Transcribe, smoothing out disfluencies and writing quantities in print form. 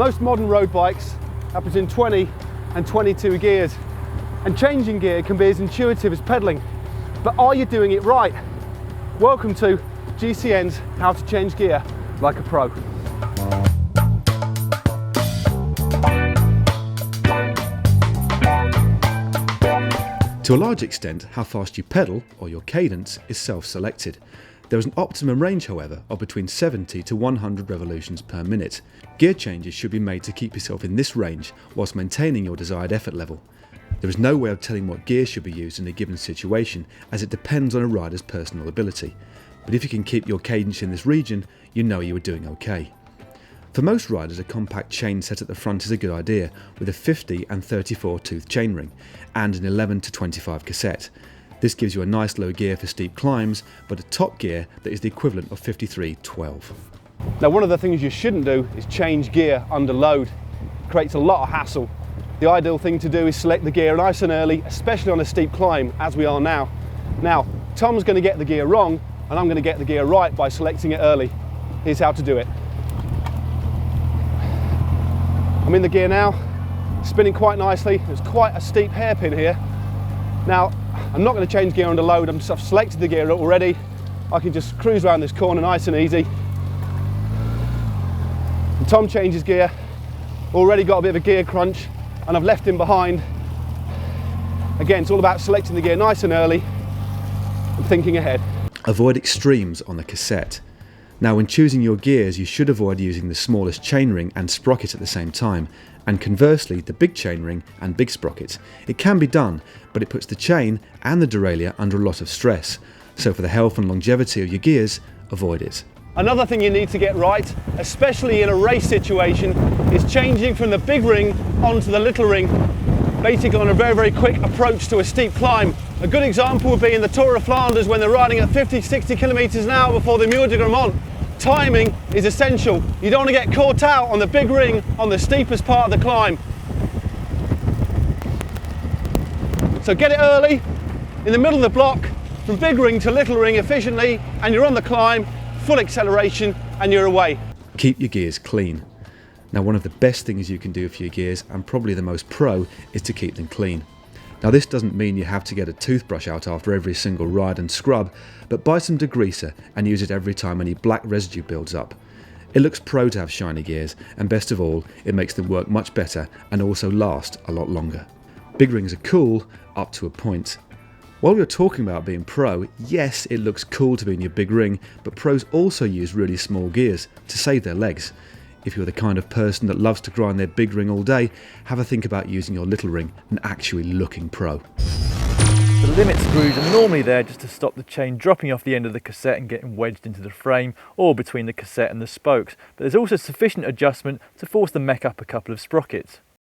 Most modern road bikes have between 20 and 22 gears, and changing gear can be as intuitive as pedaling, but are you doing it right? Welcome to GCN's How to Change Gear Like a Pro. To a large extent, how fast you pedal, or your cadence, is self-selected. There is an optimum range, however, of between 70 to 100 revolutions per minute. Gear changes should be made to keep yourself in this range whilst maintaining your desired effort level. There is no way of telling what gear should be used in a given situation, as it depends on a rider's personal ability. But if you can keep your cadence in this region, you know you are doing okay. For most riders, a compact chain set at the front is a good idea, with a 50 and 34 tooth chainring and an 11 to 25 cassette. This gives you a nice low gear for steep climbs, but a top gear that is the equivalent of 53/12. Now, one of the things you shouldn't do is change gear under load. It creates a lot of hassle. The ideal thing to do is select the gear nice and early, especially on a steep climb, as we are now. Now, Tom's going to get the gear wrong, and I'm going to get the gear right by selecting it early. Here's how to do it. I'm in the gear now, spinning quite nicely. There's quite a steep hairpin here. Now, I'm not going to change gear under load. I've selected the gear already. I can just cruise around this corner nice and easy. And Tom changes gear. Already got a bit of a gear crunch, and I've left him behind. Again, it's all about selecting the gear nice and early and thinking ahead. Avoid extremes on the cassette. Now, when choosing your gears, you should avoid using the smallest chainring and sprocket at the same time, and conversely the big chainring and big sprocket. It can be done, but it puts the chain and the derailleur under a lot of stress. So for the health and longevity of your gears, avoid it. Another thing you need to get right, especially in a race situation, is changing from the big ring onto the little ring, basically on a very, very quick approach to a steep climb. A good example would be in the Tour of Flanders when they're riding at 50-60 kilometers an hour before the Muur de Grammont. Timing is essential. You don't want to get caught out on the big ring on the steepest part of the climb. So get it early, in the middle of the block, from big ring to little ring efficiently, and you're on the climb, full acceleration, and you're away. Keep your gears clean. Now, one of the best things you can do for your gears, and probably the most pro, is to keep them clean. Now, this doesn't mean you have to get a toothbrush out after every single ride and scrub, but buy some degreaser and use it every time any black residue builds up. It looks pro to have shiny gears, and best of all, it makes them work much better and also last a lot longer. Big rings are cool up to a point. While we're talking about being pro, yes, it looks cool to be in your big ring, but pros also use really small gears to save their legs. If you're the kind of person that loves to grind their big ring all day, have a think about using your little ring and actually looking pro. The limit screws are normally there just to stop the chain dropping off the end of the cassette and getting wedged into the frame or between the cassette and the spokes, but there's also sufficient adjustment to force the mech up a couple of sprockets.